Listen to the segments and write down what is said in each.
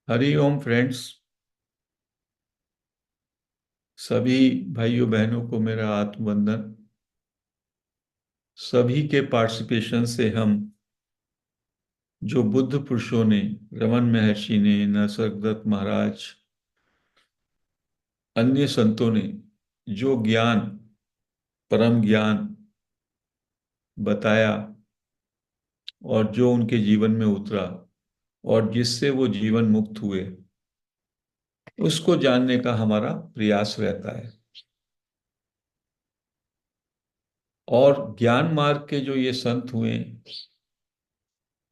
हरि ओम friends. सभी भाइयों बहनों को मेरा आत्मवंदन। सभी के पार्टिसिपेशन से हम जो बुद्ध पुरुषों ने, रमन महर्षि ने, निसर्गदत्त महाराज, अन्य संतों ने जो ज्ञान, परम ज्ञान बताया और जो उनके जीवन में उतरा और जिससे वो जीवन मुक्त हुए, उसको जानने का हमारा प्रयास रहता है। और ज्ञान मार्ग के जो ये संत हुए,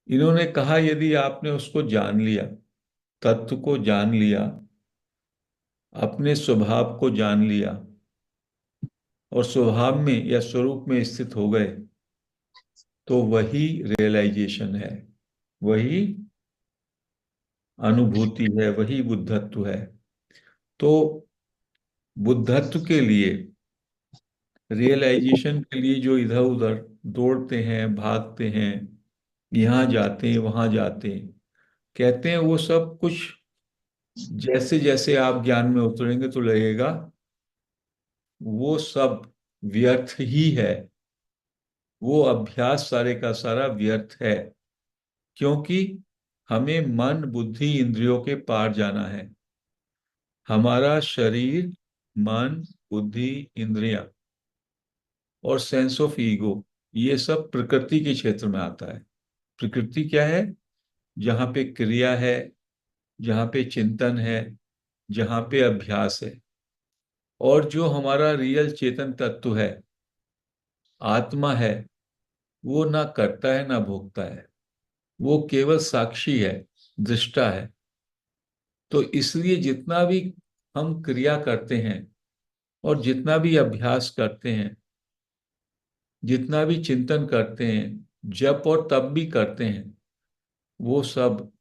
इन्होंने कहा यदि आपने उसको जान लिया, तत्व को जान लिया, अपने स्वभाव को जान लिया और स्वभाव में या स्वरूप में स्थित हो गए, तो वही रियलाइजेशन है, वही अनुभूति है, वही बुद्धत्व है। तो बुद्धत्व के लिए, रियलाइजेशन के लिए जो इधर उधर दौड़ते हैं, भागते हैं, यहाँ जाते हैं वहां जाते हैं, कहते हैं वो सब कुछ जैसे जैसे आप ज्ञान में उतरेंगे तो लगेगा वो सब व्यर्थ ही है। वो अभ्यास सारे का सारा व्यर्थ है, क्योंकि हमें मन बुद्धि इंद्रियों के पार जाना है। हमारा शरीर, मन, बुद्धि, इंद्रियां और सेंस ऑफ ईगो, ये सब प्रकृति के क्षेत्र में आता है। प्रकृति क्या है? जहाँ पे क्रिया है, जहाँ पे चिंतन है, जहाँ पे अभ्यास है। और जो हमारा रियल चेतन तत्व है, आत्मा है, वो ना करता है ना भोगता है, वो केवल साक्षी है, दृष्टा है। तो इसलिए जितना भी हम क्रिया करते हैं और जितना भी अभ्यास करते हैं, जितना भी चिंतन करते हैं, जप और तप भी करते हैं, वो सब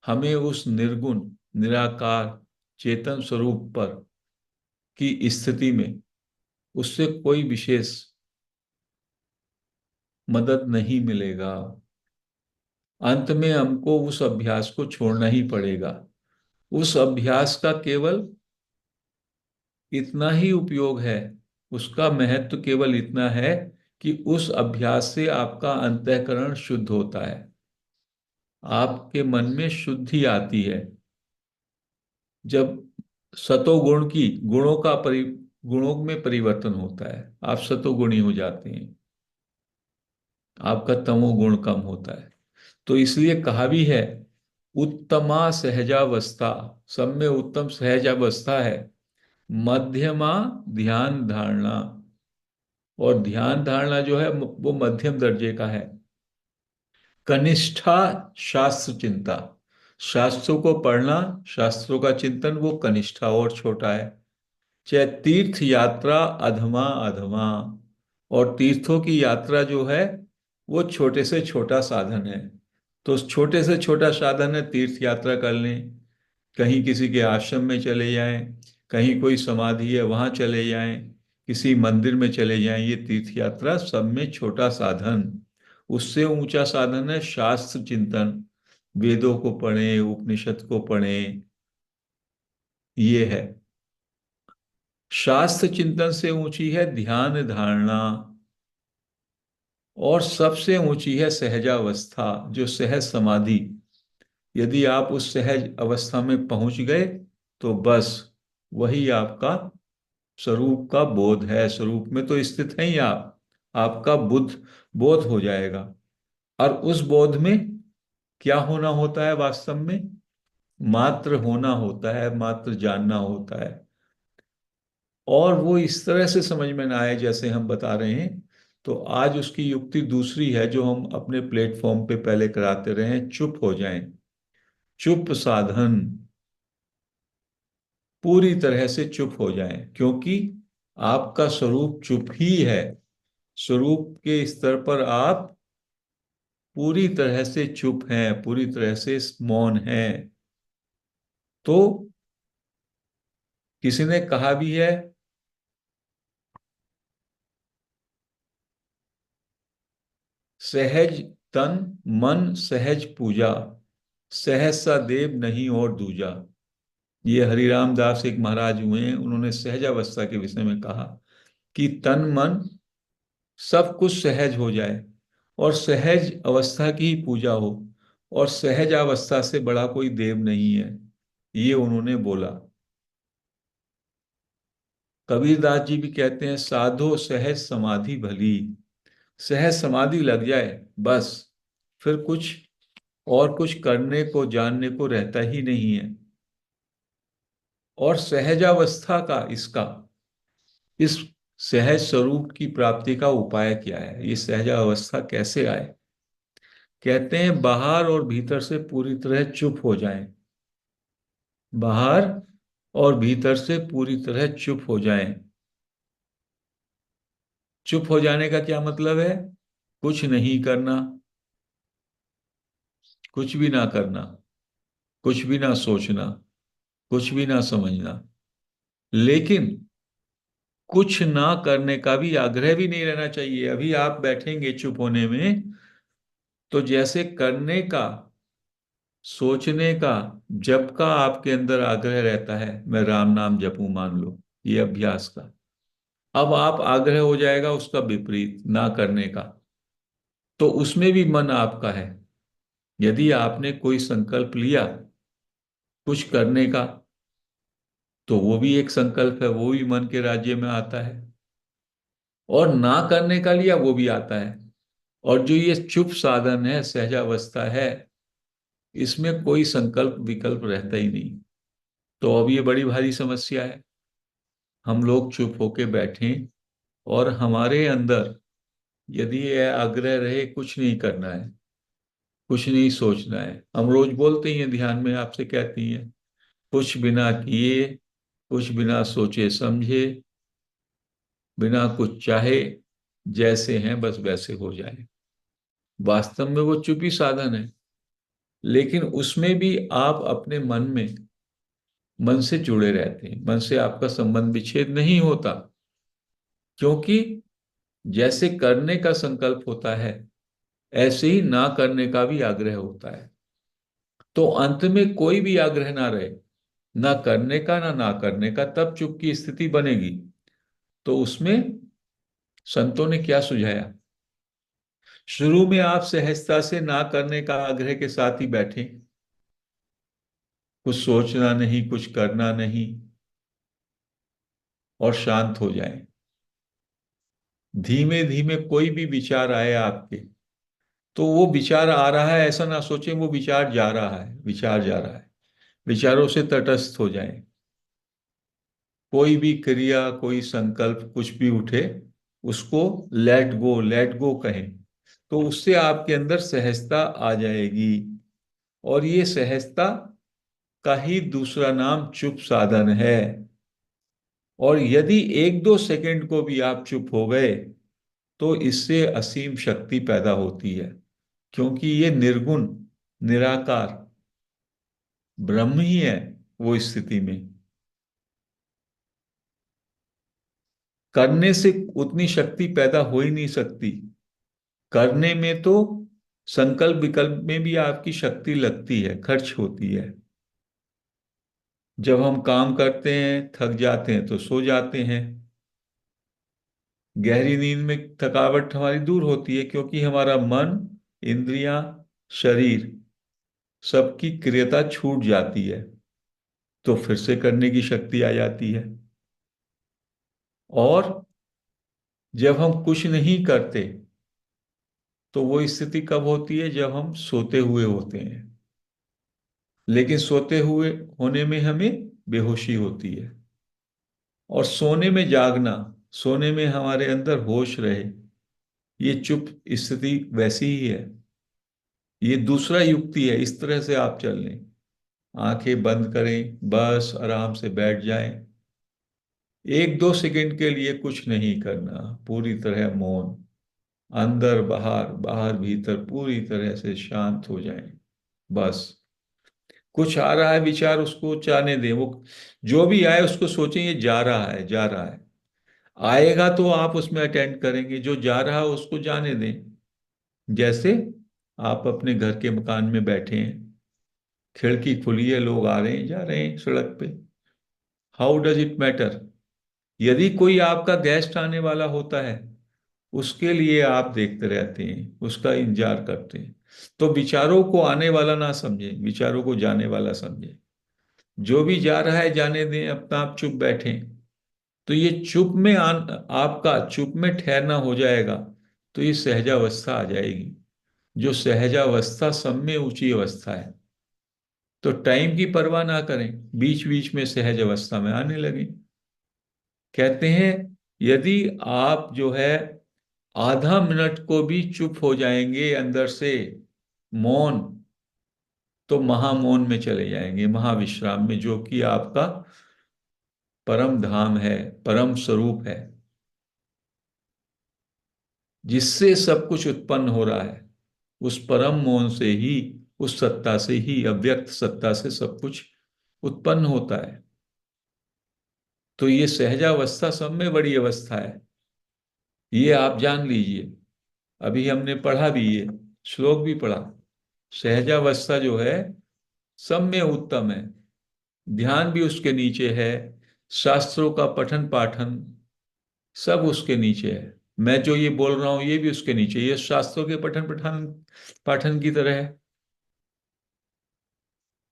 हमें उस निर्गुण, निराकार चेतन स्वरूप पर की स्थिति में उससे कोई विशेष मदद नहीं मिलेगा। अंत में हमको उस अभ्यास को छोड़ना ही पड़ेगा। उस अभ्यास का केवल इतना ही उपयोग है, उसका महत्व केवल इतना है कि उस अभ्यास से आपका अंतःकरण शुद्ध होता है, आपके मन में शुद्धि आती है। जब सतोगुण की गुणों का गुणों में परिवर्तन होता है, आप सतोगुणी हो जाते हैं, आपका तमोगुण कम होता है। तो इसलिए कहा भी है, उत्तमा सहजावस्था, सब में उत्तम सहजावस्था है, मध्यमा ध्यान धारणा। और ध्यान धारणा जो है वो मध्यम दर्जे का है। कनिष्ठा शास्त्र चिंता, शास्त्रों को पढ़ना, शास्त्रों का चिंतन, वो कनिष्ठा और छोटा है। चाहे तीर्थ यात्रा अधमा अधमा, और तीर्थों की यात्रा जो है वो छोटे से छोटा साधन है। तो उस छोटे से छोटा साधन है, तीर्थ यात्रा कर लें, कहीं किसी के आश्रम में चले जाएं, कहीं कोई समाधि है वहां चले जाएं, किसी मंदिर में चले जाएं, ये तीर्थ यात्रा सब में छोटा साधन। उससे ऊंचा साधन है शास्त्र चिंतन, वेदों को पढ़ें, उपनिषद को पढ़ें, ये है। शास्त्र चिंतन से ऊंची है ध्यान धारणा, और सबसे ऊंची है सहजावस्था, जो सहज समाधि। यदि आप उस सहज अवस्था में पहुंच गए तो बस वही आपका स्वरूप का बोध है। स्वरूप में तो स्थित है ही आप, आपका बुद्ध बोध हो जाएगा। और उस बोध में क्या होना होता है? वास्तव में मात्र होना होता है, मात्र जानना होता है। और वो इस तरह से समझ में ना आए जैसे हम बता रहे हैं, तो आज उसकी युक्ति दूसरी है जो हम अपने प्लेटफॉर्म पे पहले कराते रहे हैं, चुप हो जाएं। चुप साधन, पूरी तरह से चुप हो जाएं, क्योंकि आपका स्वरूप चुप ही है। स्वरूप के स्तर पर आप पूरी तरह से चुप हैं, पूरी तरह से मौन हैं। तो किसी ने कहा भी है, सहज तन मन सहज पूजा, सहसा देव नहीं और दूजा। ये हरिराम दास एक महाराज हुए हैं, उन्होंने सहजावस्था के विषय में कहा कि तन मन सब कुछ सहज हो जाए और सहज अवस्था की ही पूजा हो, और सहज अवस्था से बड़ा कोई देव नहीं है, ये उन्होंने बोला। कबीरदास जी भी कहते हैं, साधो सहज समाधि भली। सहज समाधि लग जाए बस, फिर कुछ और कुछ करने को जानने को रहता ही नहीं है। और सहजावस्था का इसका इस सहज स्वरूप की प्राप्ति का उपाय क्या है, ये सहजावस्था कैसे आए? कहते हैं बाहर और भीतर से पूरी तरह चुप हो जाएं। बाहर और भीतर से पूरी तरह चुप हो जाएं। चुप हो जाने का क्या मतलब है? कुछ नहीं करना, कुछ भी ना करना, कुछ भी ना सोचना, कुछ भी ना समझना। लेकिन कुछ ना करने का भी आग्रह भी नहीं रहना चाहिए। अभी आप बैठेंगे चुप होने में, तो जैसे करने का, सोचने का, जप का आपके अंदर आग्रह रहता है, मैं राम नाम जपूं मान लो, ये अभ्यास का। अब आप आग्रह हो जाएगा उसका विपरीत, ना करने का। तो उसमें भी मन आपका है। यदि आपने कोई संकल्प लिया कुछ करने का, तो वो भी एक संकल्प है, वो भी मन के राज्य में आता है। और ना करने का लिया, वो भी आता है। और जो ये चुप साधन है, सहजावस्था है, इसमें कोई संकल्प विकल्प रहता ही नहीं। तो अब ये बड़ी भारी समस्या है। हम लोग चुप होके बैठें और हमारे अंदर यदि यह आग्रह रहे कुछ नहीं करना है, कुछ नहीं सोचना है। हम रोज बोलते ही हैं, ध्यान में आपसे कहती हैं, कुछ बिना किए, कुछ बिना सोचे समझे, बिना कुछ चाहे, जैसे हैं बस वैसे हो जाए। वास्तव में वो चुप ही साधन है। लेकिन उसमें भी आप अपने मन में, मन से जुड़े रहते हैं, मन से आपका संबंध विच्छेद नहीं होता। क्योंकि जैसे करने का संकल्प होता है, ऐसे ही ना करने का भी आग्रह होता है। तो अंत में कोई भी आग्रह ना रहे, ना करने का ना करने का, तब चुप की स्थिति बनेगी। तो उसमें संतों ने क्या सुझाया? शुरू में आप सहजता से ना करने का आग्रह के साथ ही बैठे, कुछ सोचना नहीं, कुछ करना नहीं, और शांत हो जाएं। धीमे धीमे कोई भी विचार आए आपके, तो वो विचार आ रहा है ऐसा ना सोचें, वो विचार जा रहा है, विचार जा रहा है। विचारों से तटस्थ हो जाएं। कोई भी क्रिया, कोई संकल्प, कुछ भी उठे, उसको लेट गो कहें, तो उससे आपके अंदर सहजता आ जाएगी। और ये सहजता का ही दूसरा नाम चुप साधन है। और यदि एक दो सेकंड को भी आप चुप हो गए, तो इससे असीम शक्ति पैदा होती है। क्योंकि ये निर्गुण, निराकार ब्रह्म ही है वो स्थिति में। करने से उतनी शक्ति पैदा हो ही नहीं सकती। करने में तो संकल्प विकल्प में भी आपकी शक्ति लगती है, खर्च होती है। जब हम काम करते हैं, थक जाते हैं तो सो जाते हैं। गहरी नींद में थकावट हमारी दूर होती है, क्योंकि हमारा मन, इंद्रियां, शरीर सबकी क्रियता छूट जाती है। तो फिर से करने की शक्ति आ जाती है। और जब हम कुछ नहीं करते, तो वो स्थिति कब होती है? जब हम सोते हुए होते हैं। लेकिन सोते हुए होने में हमें बेहोशी होती है। और सोने में जागना, सोने में हमारे अंदर होश रहे, ये चुप स्थिति वैसी ही है। ये दूसरा युक्ति है, इस तरह से आप चल लें। आंखें बंद करें, बस आराम से बैठ जाएं। एक दो सेकंड के लिए कुछ नहीं करना, पूरी तरह मौन, अंदर बाहर, बाहर भीतर पूरी तरह से शांत हो जाएं। बस कुछ आ रहा है विचार, उसको जाने दें। वो जो भी आए उसको सोचें, ये जा रहा है, जा रहा है। आएगा तो आप उसमें अटेंड करेंगे, जो जा रहा है उसको जाने दें। जैसे आप अपने घर के मकान में बैठे हैं, खिड़की खुली है, लोग आ रहे हैं जा रहे हैं सड़क पे। How does it matter? यदि कोई आपका गेस्ट आने वाला होता है, उसके लिए आप देखते रहते हैं, उसका इंतजार करते हैं, तो विचारों को आने वाला ना समझे, विचारों को जाने वाला समझे। जो भी जा रहा है जाने दें, अपना आप चुप बैठें। तो ये चुप में आपका चुप में ठहरना हो जाएगा, तो ये सहजावस्था आ जाएगी। जो सहजावस्था सब में ऊंची अवस्था है। तो टाइम की परवाह ना करें, बीच बीच में सहज अवस्था में आने लगे। कहते हैं यदि आप जो है आधा मिनट को भी चुप हो जाएंगे अंदर से, मौन, तो महामौन में चले जाएंगे, महाविश्राम में, जो कि आपका परम धाम है, परम स्वरूप है, जिससे सब कुछ उत्पन्न हो रहा है। उस परम मौन से ही, उस सत्ता से ही, अव्यक्त सत्ता से सब कुछ उत्पन्न होता है। तो ये सहजावस्था सब में बड़ी अवस्था है, ये आप जान लीजिए। अभी हमने पढ़ा भी, ये श्लोक भी पढ़ा। सहजावस्था जो है सब में उत्तम है, ध्यान भी उसके नीचे है, शास्त्रों का पठन पाठन सब उसके नीचे है। मैं जो ये बोल रहा हूं ये भी उसके नीचे, ये शास्त्रों के पठन पठन पाठन की तरह है।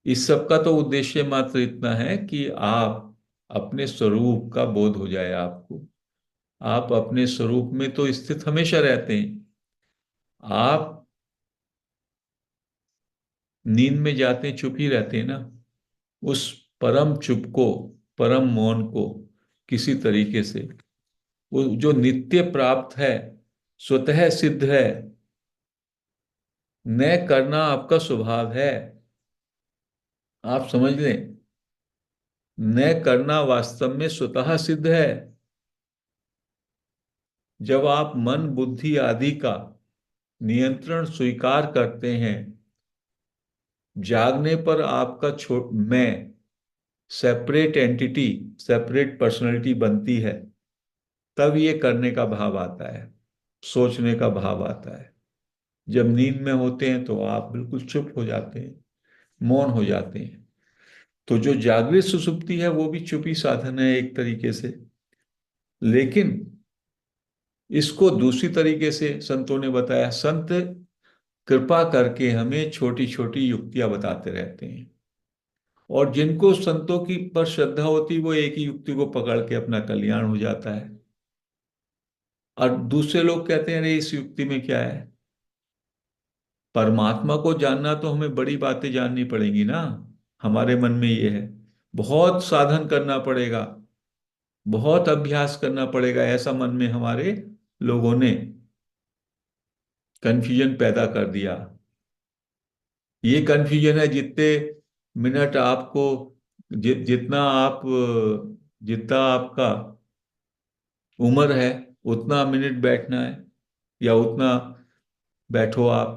इस सब का तो उद्देश्य मात्र इतना है कि आप अपने स्वरूप का बोध हो जाए आपको। आप अपने स्वरूप में तो स्थित हमेशा रहते हैं। आप नींद में जाते हैं, चुप ही रहते हैं ना। उस परम चुप को, परम मौन को किसी तरीके से, वो जो नित्य प्राप्त है, स्वतः सिद्ध है, न करना आपका स्वभाव है। आप समझ लें, न करना वास्तव में स्वतः सिद्ध है। जब आप मन बुद्धि आदि का नियंत्रण स्वीकार करते हैं, जागने पर आपका मैं सेपरेट एंटिटी, सेपरेट पर्सनैलिटी बनती है, तब ये करने का भाव आता है, सोचने का भाव आता है। जब नींद में होते हैं तो आप बिल्कुल चुप हो जाते हैं, मौन हो जाते हैं। तो जो जागृत सुषुप्ति है वो भी चुप ही साधन है एक तरीके से। लेकिन इसको दूसरी तरीके से संतों ने बताया। संत कृपा करके हमें छोटी छोटी युक्तियां बताते रहते हैं, और जिनको संतों की पर श्रद्धा होती, वो एक ही युक्ति को पकड़ के अपना कल्याण हो जाता है। और दूसरे लोग कहते हैं अरे इस युक्ति में क्या है। परमात्मा को जानना तो हमें बड़ी बातें जाननी पड़ेंगी ना। हमारे मन में ये है, बहुत साधन करना पड़ेगा, बहुत अभ्यास करना पड़ेगा, ऐसा मन में हमारे लोगों ने कंफ्यूजन पैदा कर दिया। ये कंफ्यूजन है, जितने मिनट आपको जितना आप जितना आपका उम्र है उतना मिनट बैठना है, या उतना बैठो आप,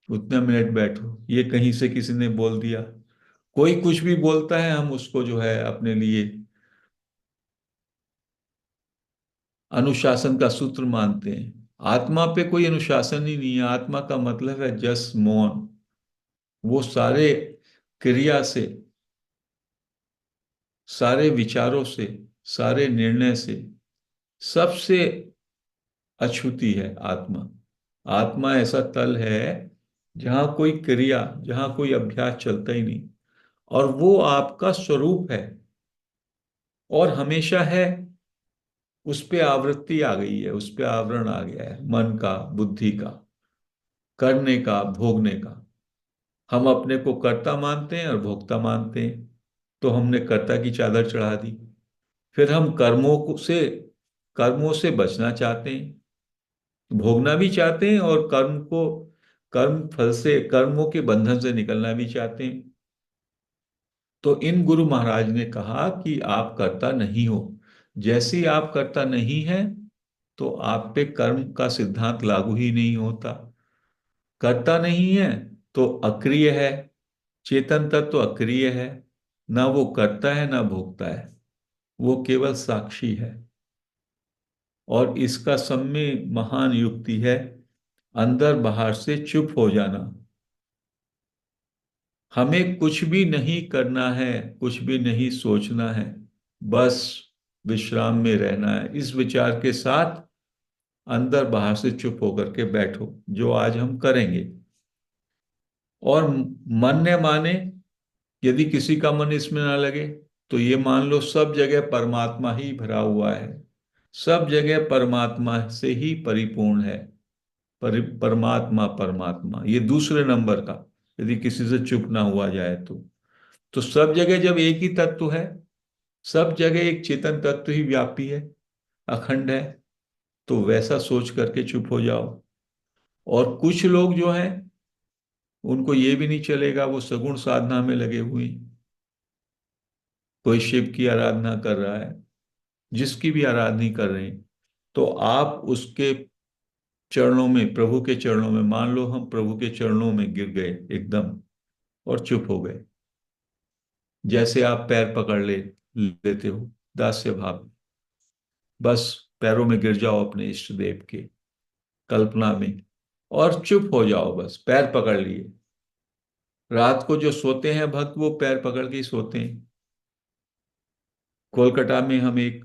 उतना मिनट बैठो, ये कहीं से किसी ने बोल दिया। कोई कुछ भी बोलता है, हम उसको जो है अपने लिए अनुशासन का सूत्र मानते हैं। आत्मा पे कोई अनुशासन ही नहीं है। आत्मा का मतलब है जस मौन। वो सारे क्रिया से, सारे विचारों से, सारे निर्णय से, सबसे अछूती है आत्मा। आत्मा ऐसा तल है जहां कोई क्रिया, जहां कोई अभ्यास चलता ही नहीं, और वो आपका स्वरूप है, और हमेशा है। उस पे आवृत्ति आ गई है, उस पे आवरण आ गया है, मन का, बुद्धि का, करने का, भोगने का। हम अपने को कर्ता मानते हैं और भोक्ता मानते हैं, तो हमने कर्ता की चादर चढ़ा दी। फिर हम कर्मों से बचना चाहते हैं, भोगना भी चाहते हैं, और कर्म फल से, कर्मों के बंधन से निकलना भी चाहते हैं। तो इन गुरु महाराज ने कहा कि आप कर्ता नहीं हो। जैसे ही आप कर्ता नहीं है, तो आप पे कर्म का सिद्धांत लागू ही नहीं होता। कर्ता नहीं है तो अक्रिय है। चेतन तत्व अक्रिय है, ना वो करता है ना भोगता है, वो केवल साक्षी है। और इसका सब में महान युक्ति है अंदर बाहर से चुप हो जाना। हमें कुछ भी नहीं करना है, कुछ भी नहीं सोचना है, बस विश्राम में रहना है। इस विचार के साथ अंदर बाहर से चुप होकर के बैठो, जो आज हम करेंगे। और मन ने माने, यदि किसी का मन इसमें ना लगे, तो ये मान लो सब जगह परमात्मा ही भरा हुआ है, सब जगह परमात्मा से ही परिपूर्ण है। परमात्मा परमात्मा, ये दूसरे नंबर का, यदि किसी से चुप ना हुआ जाए तो सब जगह जब एक ही तत्व है, सब जगह एक चेतन तत्व ही व्यापी है, अखंड है, तो वैसा सोच करके चुप हो जाओ। और कुछ लोग जो हैं, उनको ये भी नहीं चलेगा, वो सगुण साधना में लगे हुए हैं। कोई शिव की आराधना कर रहा है, जिसकी भी आराधना कर रहे हैं, तो आप उसके चरणों में, प्रभु के चरणों में, मान लो हम प्रभु के चरणों में गिर गए एकदम और चुप हो गए। जैसे आप पैर पकड़ लेते हो दास्य भाव, बस पैरों में गिर जाओ अपने इष्ट देव के, कल्पना में, और चुप हो जाओ, बस पैर पकड़ लिए। रात को जो सोते हैं भक्त, वो पैर पकड़ के ही सोते हैं। कोलकाता में हम एक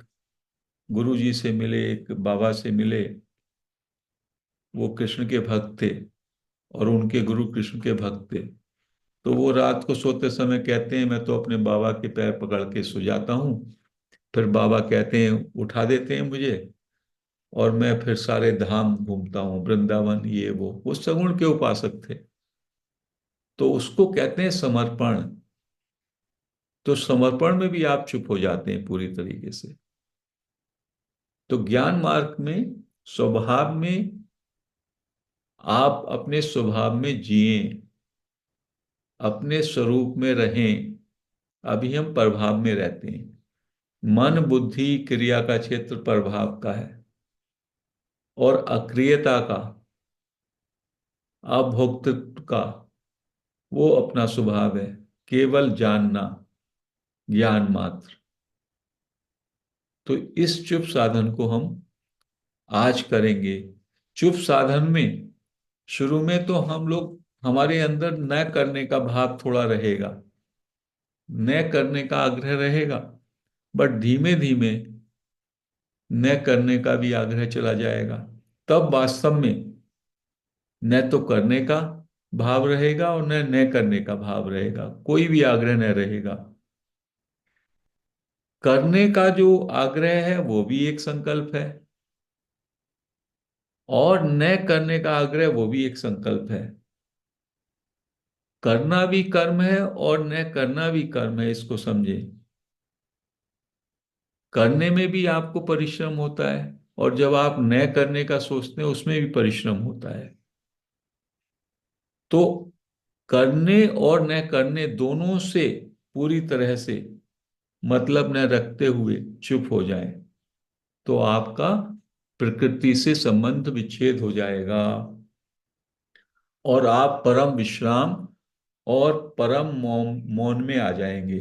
गुरु जी से मिले, एक बाबा से मिले, वो कृष्ण के भक्त थे और उनके गुरु कृष्ण के भक्त थे। तो वो रात को सोते समय कहते हैं, मैं तो अपने बाबा के पैर पकड़ के सो जाता हूँ, फिर बाबा कहते हैं, उठा देते हैं मुझे, और मैं फिर सारे धाम घूमता हूँ, वृंदावन, ये वो सगुण के उपासक थे। तो उसको कहते हैं समर्पण। तो समर्पण में भी आप चुप हो जाते हैं पूरी तरीके से। तो ज्ञान मार्ग में स्वभाव में आप अपने स्वभाव में जिए, अपने स्वरूप में रहें। अभी हम प्रभाव में रहते हैं। मन बुद्धि क्रिया का क्षेत्र प्रभाव का है, और अक्रियता का, अभोक्तृत्व का, वो अपना स्वभाव है। केवल जानना, ज्ञान मात्र। तो इस चुप साधन को हम आज करेंगे। चुप साधन में शुरू में तो हम लोग, हमारे अंदर न करने का भाव थोड़ा रहेगा, न करने का आग्रह रहेगा, बट धीमे धीमे न करने का भी आग्रह चला जाएगा। तब वास्तव में न तो करने का भाव रहेगा और न करने का भाव रहेगा, कोई भी आग्रह न रहेगा। करने का जो आग्रह है वो भी एक संकल्प है, और न करने का आग्रह वो भी एक संकल्प है। करना भी कर्म है और न करना भी कर्म है, इसको समझे। करने में भी आपको परिश्रम होता है, और जब आप न करने का सोचते हैं उसमें भी परिश्रम होता है। तो करने और न करने दोनों से पूरी तरह से मतलब न रखते हुए चुप हो जाएं, तो आपका प्रकृति से संबंध विच्छेद हो जाएगा, और आप परम विश्राम और परम मौन मौन में आ जाएंगे।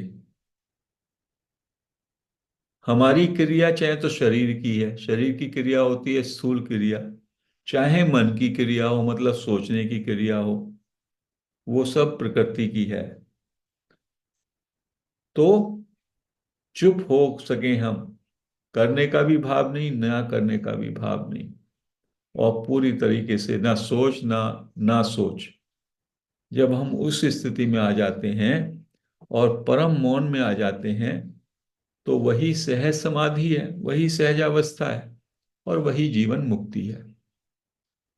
हमारी क्रिया चाहे तो शरीर की है, शरीर की क्रिया होती है स्थूल क्रिया, चाहे मन की क्रिया हो, मतलब सोचने की क्रिया हो, वो सब प्रकृति की है। तो चुप हो सके हम, करने का भी भाव नहीं, ना करने का भी भाव नहीं, और पूरी तरीके से ना सोच ना सोच। जब हम उस स्थिति में आ जाते हैं और परम मौन में आ जाते हैं, तो वही सहज समाधि है, वही सहज अवस्था है, और वही जीवन मुक्ति है।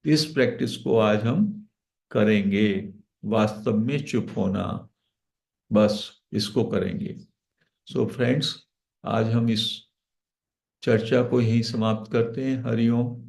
इस प्रैक्टिस को आज हम करेंगे, वास्तव में चुप होना, बस इसको करेंगे। सो फ्रेंड्स, आज हम इस चर्चा को यहीं समाप्त करते हैं। हरिओम।